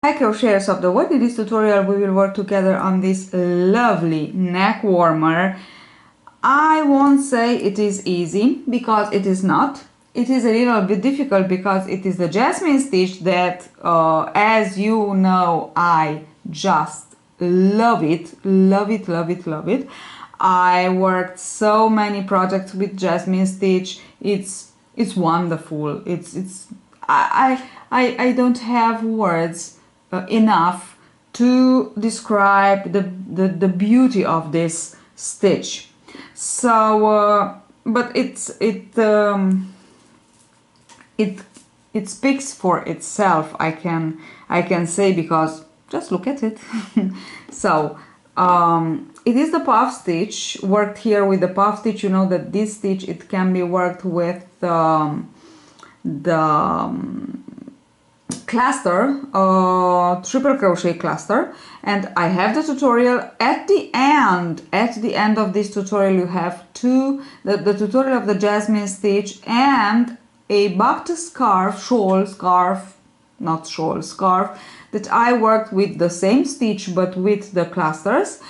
Hi crocheters of the world, in this tutorial we will work together on this lovely neck warmer. I won't say it is easy because it is not. It is a little bit difficult because it is the Jasmine stitch that as you know I just love it, love it, love it, love it. I worked so many projects with Jasmine stitch. It's wonderful. I don't have words enough to describe the beauty of this stitch. So but it speaks for itself, I can say, because just look at it. So it is the puff stitch, worked here with the puff stitch. You know that this stitch, it can be worked with the cluster, triple crochet cluster, and I have the tutorial at the end. At the end of this tutorial you have the tutorial of the Jasmine stitch and a bucked scarf, scarf that I worked with the same stitch but with the clusters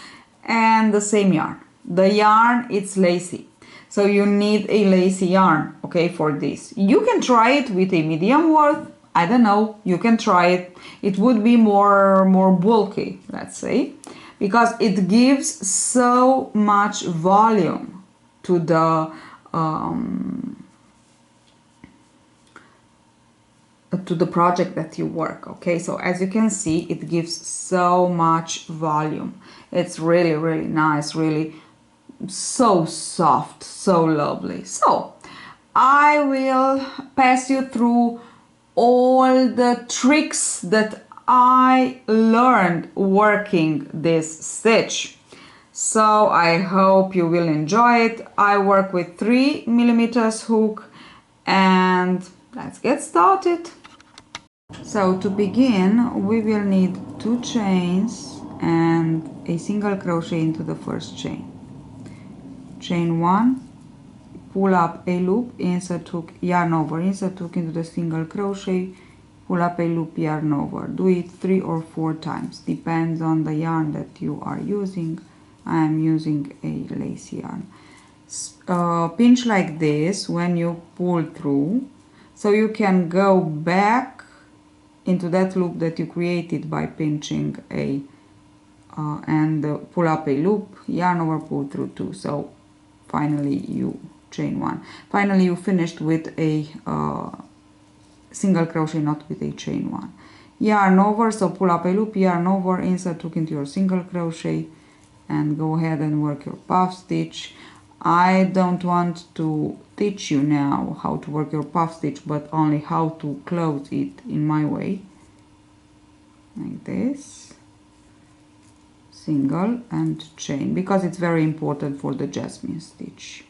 and the same yarn. The yarn, it's lacy, so you need a lacy yarn, okay, for this. You can try it with a medium worth, I don't know, you can try it. It would be more bulky, let's say, because it gives so much volume to the project that you work, okay? So as you can see, it gives so much volume. It's really, really nice, really so soft, so lovely. So I will pass you through all the tricks that I learned working this stitch. So I hope you will enjoy it. I work with 3mm hook, and let's get started. So to begin, we will need 2 chains and a single crochet into the first chain. Chain 1, pull up a loop, insert hook, yarn over, insert hook into the single crochet, pull up a loop, yarn over. Do it 3 or 4 times, depends on the yarn that you are using. I am using a lace yarn. Pinch like this when you pull through, so you can go back into that loop that you created by pinching a and pull up a loop, yarn over, pull through 2. So finally you chain 1. Finally you finished with a single crochet, not with a chain 1. Yarn over, so pull up a loop, yarn over, insert hook into your single crochet, and go ahead and work your puff stitch. I don't want to teach you now how to work your puff stitch, but only how to close it in my way, like this, single and chain, because it's very important for the Jasmine stitch.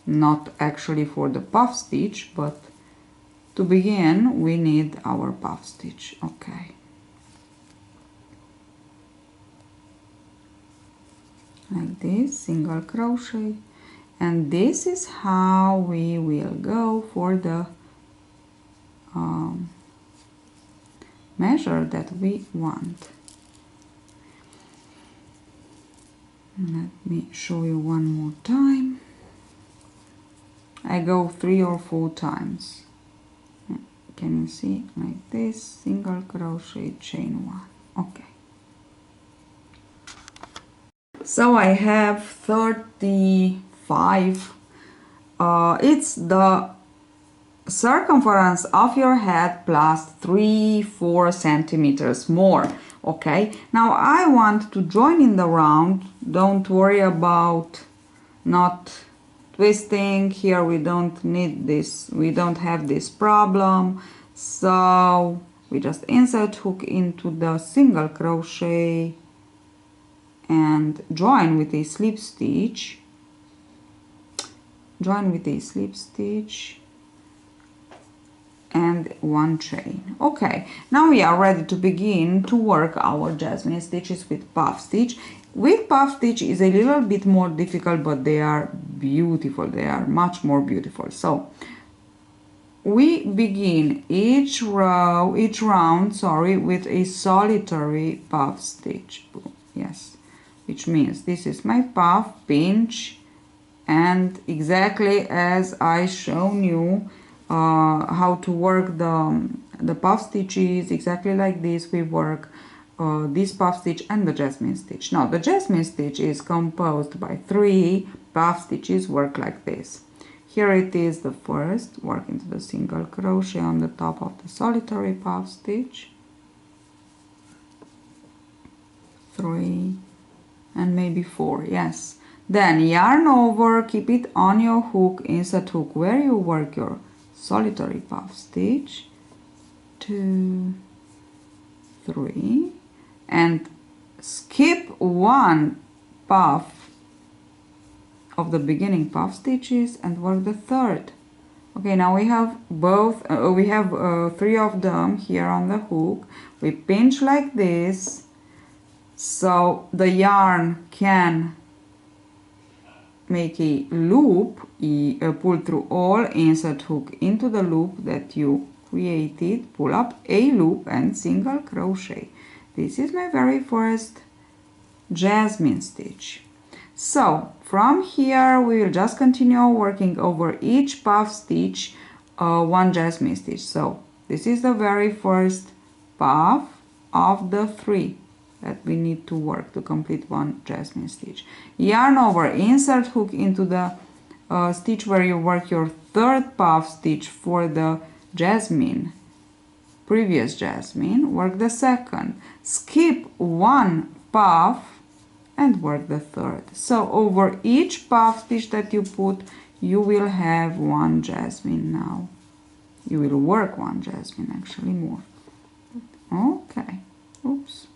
Not actually for the puff stitch, but to begin we need our puff stitch. Okay, like this, single crochet, and this is how we will go for the measure that we want. Let me show you one more time. I go 3 or 4 times. Can you see? Like this, single crochet, chain 1. Okay. So I have 35. It's the circumference of your head plus 3-4 centimeters more. Okay, now I want to join in the round. Don't worry about not twisting here. We don't need this, we don't have this problem. So we just insert hook into the single crochet and join with a slip stitch, join with a slip stitch and 1 chain. Okay, now we are ready to begin to work our Jasmine stitches with puff stitch. With puff stitch is a little bit more difficult, but they are beautiful, they are much more beautiful. So we begin each round, sorry, with a solitary puff stitch. Yes, which means this is my puff, pinch, and exactly as I shown you how to work the puff stitches, exactly like this we work this puff stitch and the jasmine stitch. Now the jasmine stitch is composed by 3 puff stitches, work like this. Here it is the first, work into the single crochet on the top of the solitary puff stitch, 3 and maybe 4, yes. Then yarn over, keep it on your hook, insert hook where you work your solitary puff stitch, 2, 3, and skip 1 puff of the beginning puff stitches and work the 3rd. Okay, now we have both, we have 3 of them here on the hook. We pinch like this, so the yarn can make a loop, pull through all, insert hook into the loop that you created, pull up a loop and single crochet. This is my very first jasmine stitch. So from here we will just continue working over each puff stitch 1 jasmine stitch. So this is the very first puff of the 3 that we need to work to complete 1 jasmine stitch. Yarn over, insert hook into the stitch where you work your 3rd puff stitch for the jasmine, previous jasmine, work the 2nd, skip 1 puff and work the 3rd. So over each puff stitch that you put, you will have 1 jasmine now. You will work 1 jasmine, actually more. Okay, oops.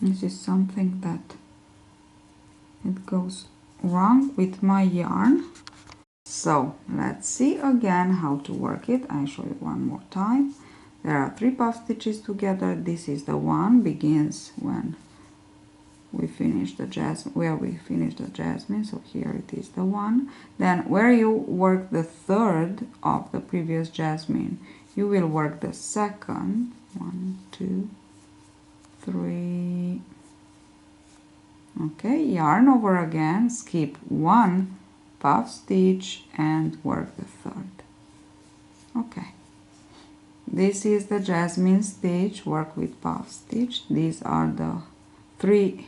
This is something that it goes wrong with my yarn. So let's see again how to work it. I show you one more time. There are 3 puff stitches together. This is the one, begins when we finish the jasmine, where we finish the jasmine. So here it is the one. Then where you work the 3rd of the previous jasmine, you will work the 2nd. 1, 2, 3. Okay, yarn over again, skip 1 puff stitch and work the 3rd. Okay, this is the jasmine stitch, work with puff stitch. These are the 3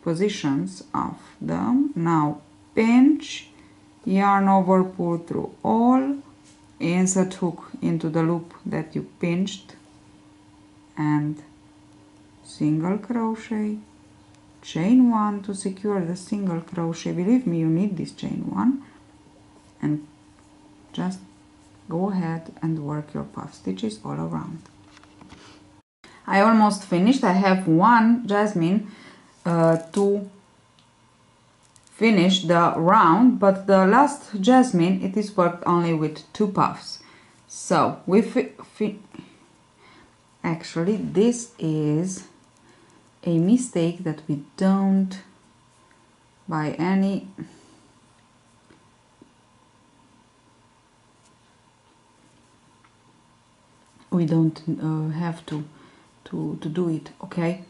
positions of them. Now pinch, yarn over, pull through all, insert hook into the loop that you pinched and single crochet, chain 1 to secure the single crochet. Believe me, you need this chain 1, and just go ahead and work your puff stitches all around. I almost finished. I have 1 jasmine to finish the round, but the last jasmine, it is worked only with 2 puffs. So we actually this is a mistake that we don't by any have to do it. Okay,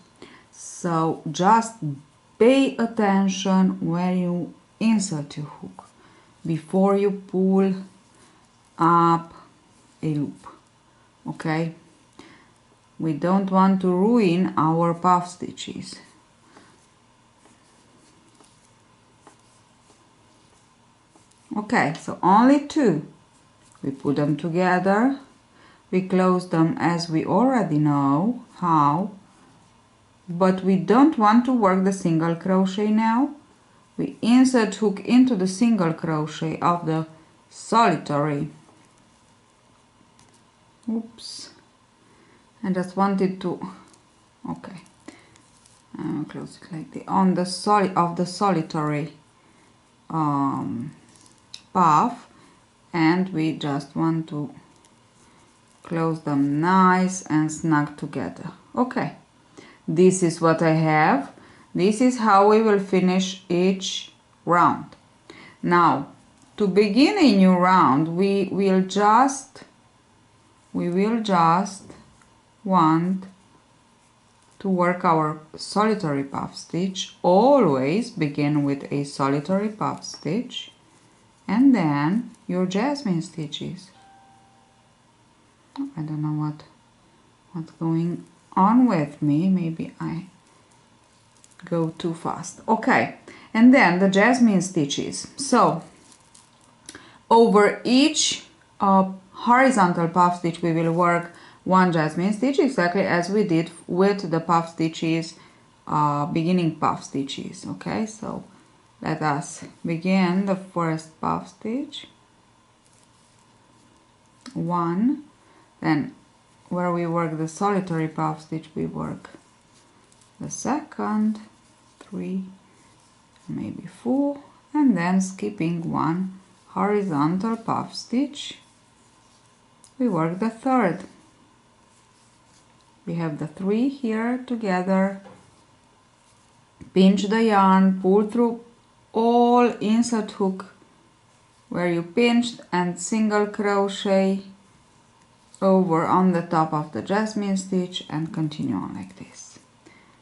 so just pay attention where you insert your hook before you pull up a loop. Okay, we don't want to ruin our puff stitches. Okay, so only 2. We put them together, we close them as we already know how, but we don't want to work the single crochet now. We insert hook into the single crochet of the solitary. Oops, I just wanted to, okay, I'll close it like this, on the solitary puff, and we just want to close them nice and snug together. Okay, this is what I have. This is how we will finish each round. Now to begin a new round, we will just want to work our solitary puff stitch. Always begin with a solitary puff stitch and then your jasmine stitches. I don't know what's going on with me. Maybe I go too fast. Okay, and then the jasmine stitches. So over each horizontal puff stitch we will work one jasmine stitch, exactly as we did with the puff stitches, beginning puff stitches. Okay, so let us begin the first puff stitch, one, then where we work the solitary puff stitch we work the second, 3, maybe 4, and then skipping one horizontal puff stitch we work the third. We have the 3 here together, pinch the yarn, pull through all insert hook where you pinched and single crochet over on the top of the jasmine stitch and continue on like this.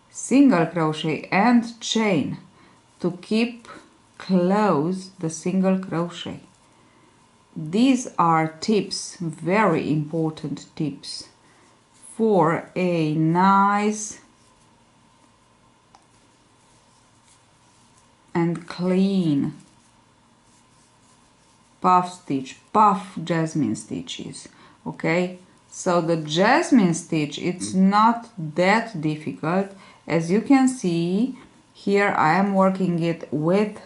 Single crochet and chain to keep close the single crochet. These are tips, very important tips for a nice and clean puff stitch, puff jasmine stitches. Okay, so the jasmine stitch, it's not that difficult. As you can see here, I am working it with,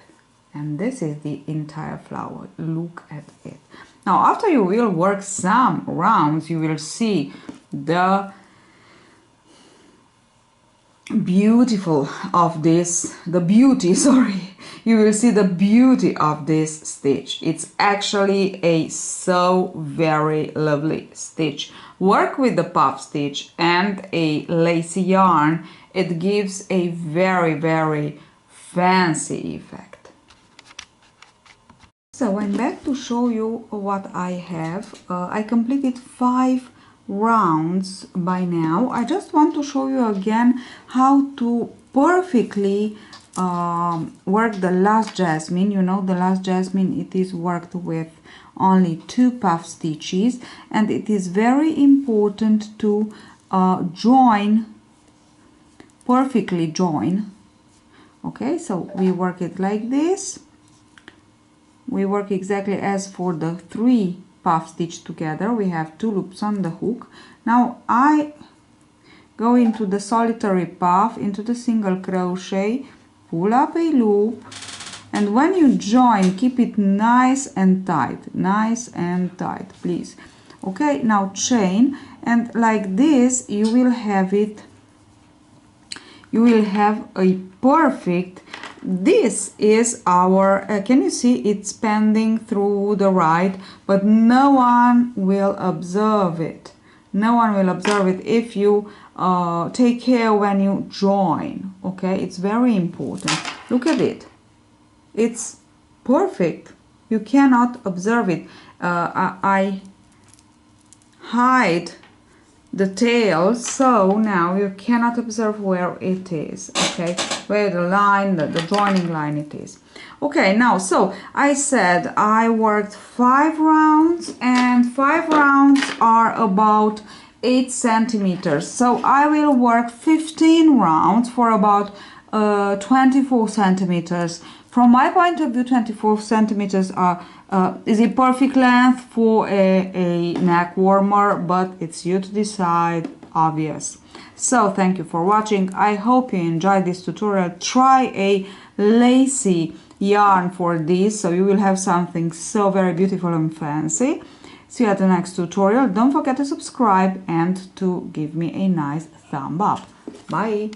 and this is the entire flower. Look at it. Now after you will work some rounds, you will see the beauty of this stitch. It's actually a so very lovely stitch. Work with the puff stitch and a lacy yarn. It gives a very, very fancy effect. So I'm back to show you what I have. I completed 5 rounds by now. I just want to show you again how to perfectly work the last jasmine. You know, the last jasmine, it is worked with only 2 puff stitches, and it is very important to perfectly join. Okay, so we work it like this. We work exactly as for the 3 puff stitch together. We have 2 loops on the hook. Now I go into the solitary puff, into the single crochet, pull up a loop, and when you join, keep it nice and tight, please. Okay, now chain, and like this you will have it, you will have a perfect. This is our, can you see it's pending through the right, but no one will observe it. No one will observe it if you take care when you join. Okay, it's very important. Look at it. It's perfect. You cannot observe it. I hide the tail, so now you cannot observe where it is. Okay, where the line, the joining line it is. Okay, now, so I said I worked 5 rounds, and 5 rounds are about 8 centimeters. So I will work 15 rounds for about 24 centimeters. From my point of view, 24 centimeters is a perfect length for a neck warmer, but it's you to decide, obvious. So thank you for watching. I hope you enjoyed this tutorial. Try a lacy yarn for this, so you will have something so very beautiful and fancy. See you at the next tutorial. Don't forget to subscribe and to give me a nice thumb up. Bye.